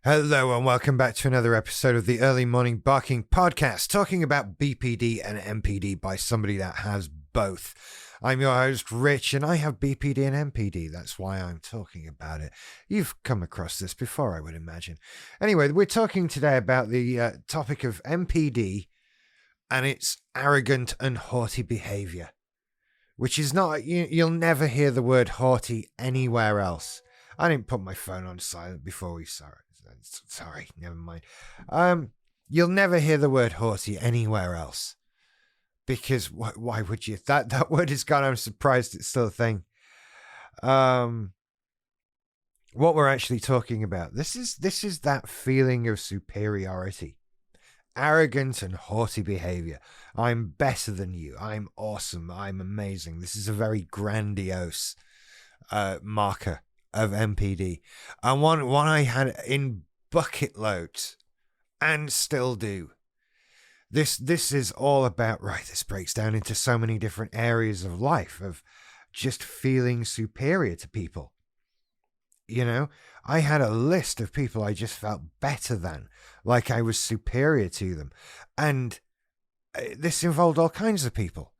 Hello and welcome back to another episode of the Early Morning Barking Podcast, talking about BPD and MPD by somebody that has both. I'm your host, Rich, and I have BPD and MPD. That's why I'm talking about it. You've come across this before, I would imagine. Anyway, we're talking today about the topic of MPD and its arrogant and haughty behavior, which is not, you'll never hear the word haughty anywhere else. I didn't put my phone on silent before we saw it. Sorry, never mind. You'll never hear the word haughty anywhere else. Because why would you? That word is gone. I'm surprised it's still a thing. What we're actually talking about, this is that feeling of superiority. Arrogant and haughty behavior. I'm better than you. I'm awesome. I'm amazing. This is a very grandiose marker of MPD, and one I had in bucket loads and still do. This is all about, right, this breaks down into so many different areas of life, of just feeling superior to people. You know, I had a list of people I just felt better than, like I was superior to them, and this involved all kinds of people.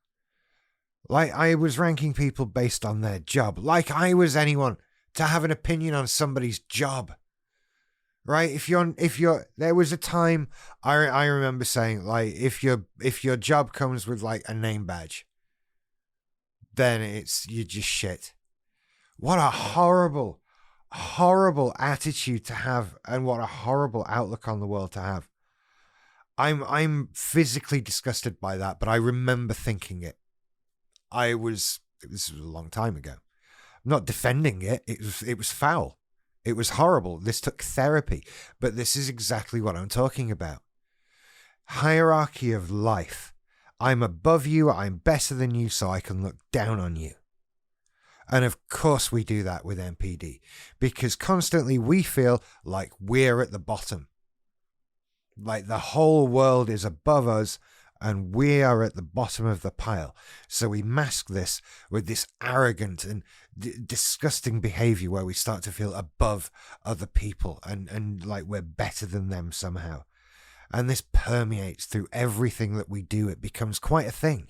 Like I was ranking people based on their job, like I was anyone to have an opinion on somebody's job, right? If you're, there was a time I remember saying, like, if your job comes with like a name badge, then you're just shit. What a horrible attitude to have, and what a horrible outlook on the world to have. I'm physically disgusted by that, but I remember thinking it. This was a long time ago. Not defending it. It was foul. It was horrible. This took therapy, but this is exactly what I'm talking about. Hierarchy of life. I'm above you. I'm better than you, so I can look down on you. And of course we do that with MPD, because constantly we feel like we're at the bottom. Like the whole world is above us and we are at the bottom of the pile. So we mask this with this arrogant and disgusting behavior where we start to feel above other people and like we're better than them somehow. And this permeates through everything that we do. It becomes quite a thing.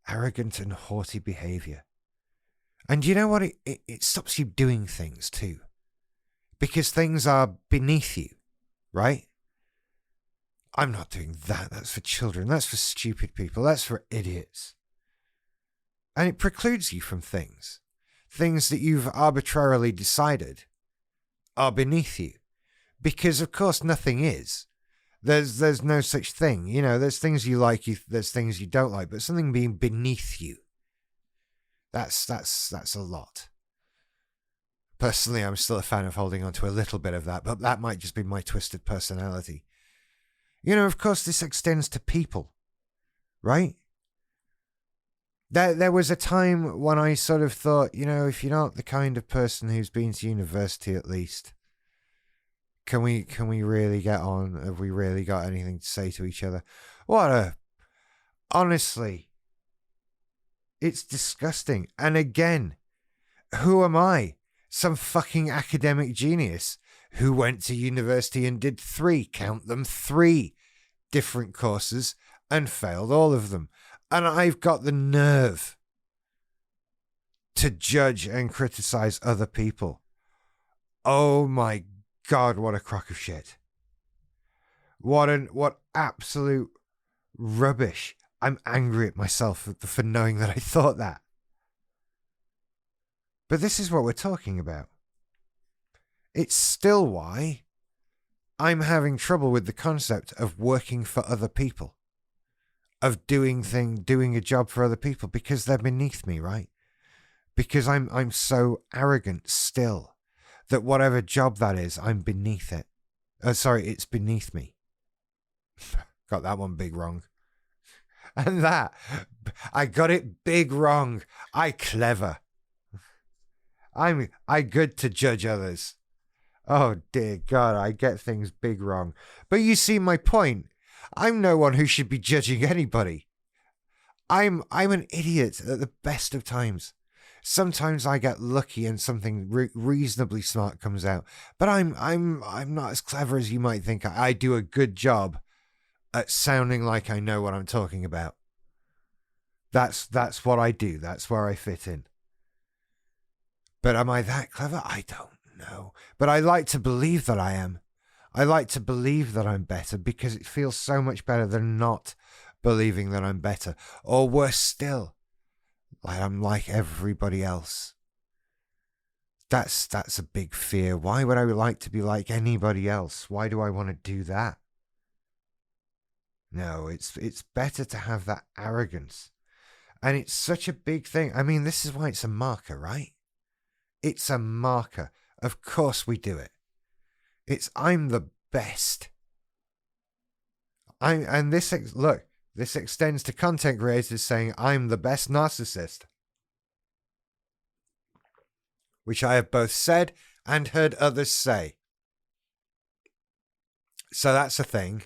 Arrogant and haughty behavior. And you know what? It stops you doing things too. Because things are beneath you, right? I'm not doing that. That's for children. That's for stupid people. That's for idiots. And it precludes you from things. Things that you've arbitrarily decided are beneath you. Because, of course, nothing is. There's no such thing. You know, there's things you like, there's things you don't like. But something being beneath you, that's a lot. Personally, I'm still a fan of holding on to a little bit of that. But that might just be my twisted personality. You know, of course, this extends to people, right? There was a time when I sort of thought, you know, if you're not the kind of person who's been to university at least, can we really get on? Have we really got anything to say to each other? Honestly, it's disgusting. And again, who am I? Some fucking academic genius who went to university and did 3 different courses and failed all of them. And I've got the nerve to judge and criticize other people. Oh my God, what a crock of shit. What absolute rubbish. I'm angry at myself for knowing that I thought that. But this is what we're talking about. It's still why I'm having trouble with the concept of working for other people, of doing a job for other people, because they're beneath me, right? Because I'm so arrogant still that whatever job that is, I'm beneath it. It's beneath me. Got that one big wrong. And I got it big wrong. I clever. I good to judge others. Oh dear God, I get things big wrong. But you see my point. I'm no one who should be judging anybody. I'm an idiot at the best of times. Sometimes I get lucky and something reasonably smart comes out, but I'm not as clever as you might think. I do a good job at sounding like I know what I'm talking about. That's what I do. That's where I fit in. But am I that clever? I don't know. But I like to believe that I am. I like to believe that I'm better because it feels so much better than not believing that I'm better. Or worse still, like I'm like everybody else. That's a big fear. Why would I like to be like anybody else? Why do I want to do that? No, it's better to have that arrogance. And it's such a big thing. I mean, this is why it's a marker, right? It's a marker. Of course we do it. It's I'm the best. This extends to content creators saying I'm the best narcissist, which I have both said and heard others say. So that's a thing.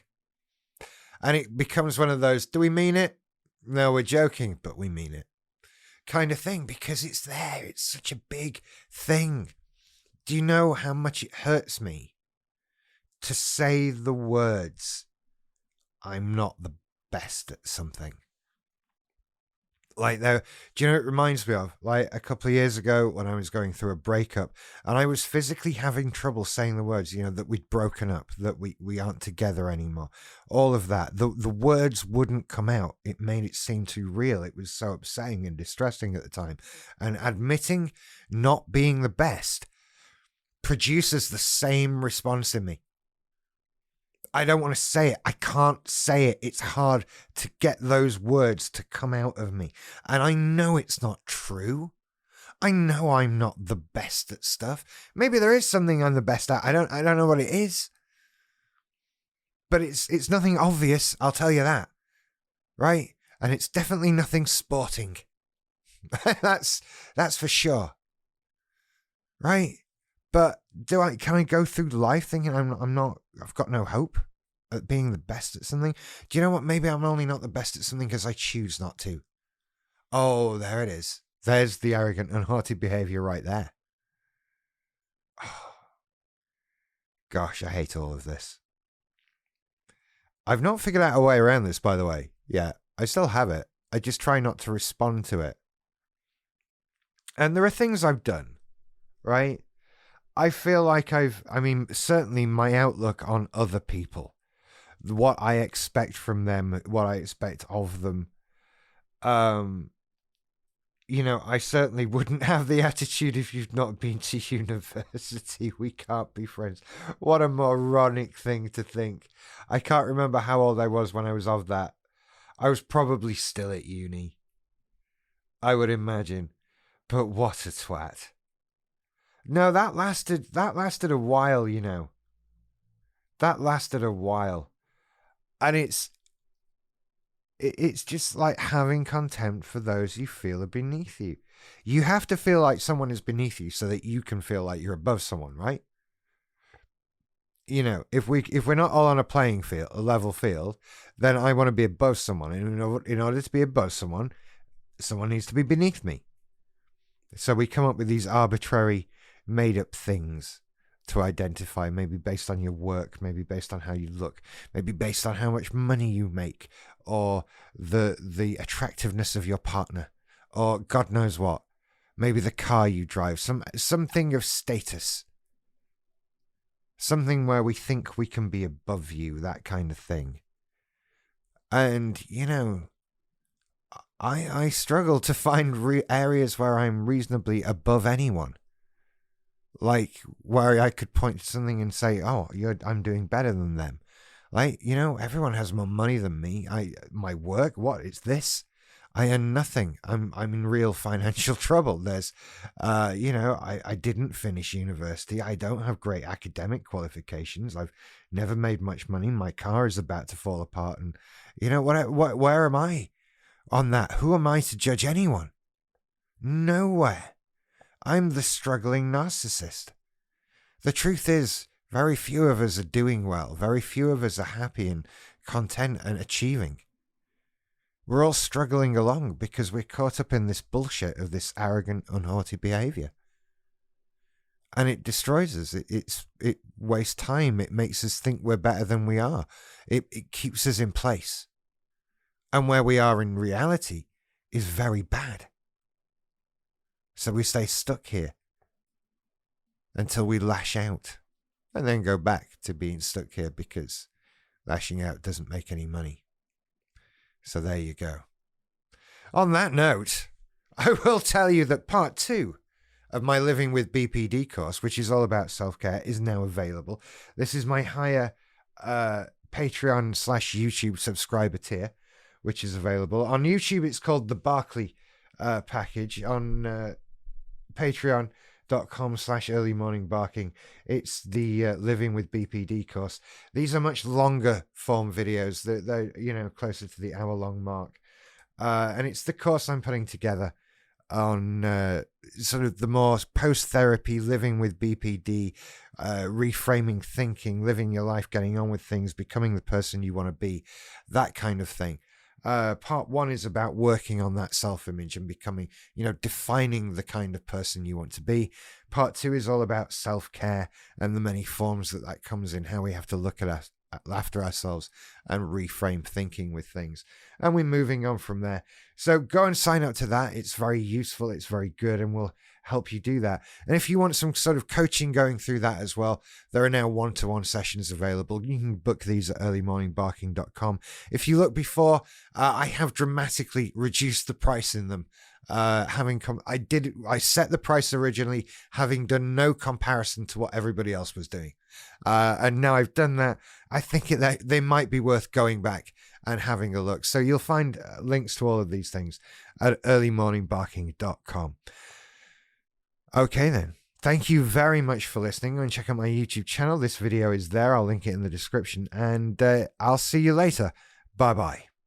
And it becomes one of those, do we mean it? No, we're joking, but we mean it kind of thing because it's there. It's such a big thing. Do you know how much it hurts me to say the words, I'm not the best at something? Like, though, do you know what it reminds me of? Like a couple of years ago when I was going through a breakup and I was physically having trouble saying the words, that we'd broken up, that we aren't together anymore. All of that. The words wouldn't come out. It made it seem too real. It was so upsetting and distressing at the time. And admitting not being the best produces the same response in me. I don't want to say it. I can't say it. It's hard to get those words to come out of me. And I know it's not true. I know I'm not the best at stuff. Maybe there is something I'm the best at. I don't know what it is. But it's nothing obvious, I'll tell you that. Right? And it's definitely nothing sporting. That's for sure. Right? But can I go through life thinking I've got no hope at being the best at something? Do you know what? Maybe I'm only not the best at something because I choose not to. Oh, there it is. There's the arrogant and haughty behavior right there. Oh, gosh, I hate all of this. I've not figured out a way around this, by the way. Yeah, I still have it. I just try not to respond to it. And there are things I've done, right? I feel like certainly my outlook on other people, what I expect from them, what I expect of them. I certainly wouldn't have the attitude if you've not been to university, we can't be friends. What a moronic thing to think. I can't remember how old I was when I was of that. I was probably still at uni, I would imagine. But what a twat. No, that lasted a while, That lasted a while. And it's just like having contempt for those you feel are beneath you. You have to feel like someone is beneath you so that you can feel like you're above someone, right? If we're not all on a level field, then I want to be above someone. And in order to be above someone needs to be beneath me. So we come up with these arbitrary made-up things to identify, maybe based on your work, maybe based on how you look, maybe based on how much money you make, or the attractiveness of your partner, or God knows what. Maybe the car you drive, something of status. Something where we think we can be above you, that kind of thing. And, I struggle to find areas where I'm reasonably above anyone. Like, where I could point to something and say, oh, I'm doing better than them. Like, everyone has more money than me. My work, what? It's this? I earn nothing. I'm in real financial trouble. There's, I didn't finish university. I don't have great academic qualifications. I've never made much money. My car is about to fall apart. And, where am I on that? Who am I to judge anyone? Nowhere. I'm the struggling narcissist. The truth is, very few of us are doing well. Very few of us are happy and content and achieving. We're all struggling along because we're caught up in this bullshit of this arrogant, unhaughty behavior. And it destroys us. It wastes time. It makes us think we're better than we are. It keeps us in place. And where we are in reality is very bad. So we stay stuck here until we lash out and then go back to being stuck here because lashing out doesn't make any money. So there you go. On that note, I will tell you that part 2 of my Living with BPD course, which is all about self-care, is now available. This is my higher Patreon/YouTube subscriber tier, which is available. On YouTube, it's called the Barclay package. On patreon.com/earlymorningbarking, it's the Living with BPD course. These are much longer form videos. They're closer to the hour-long mark. And it's the course I'm putting together on sort of the more post-therapy, living with BPD, reframing thinking, living your life, getting on with things, becoming the person you want to be, that kind of thing. Part 1 is about working on that self-image and becoming, defining the kind of person you want to be. Part 2 is all about self-care and the many forms that comes in, how we have to look at after ourselves and reframe thinking with things. And we're moving on from there. So go and sign up to that. It's very useful. It's very good and will help you do that. And if you want some sort of coaching going through that as well, there are now one-to-one sessions available. You can book these at earlymorningbarking.com. If you look before, I have dramatically reduced the price in them. I set the price originally, having done no comparison to what everybody else was doing. And now I've done that. I think that they might be worth going back and having a look. So you'll find links to all of these things at earlymorningbarking.com. Okay then. Thank you very much for listening. Go and check out my YouTube channel. This video is there. I'll link it in the description. And I'll see you later. Bye-bye.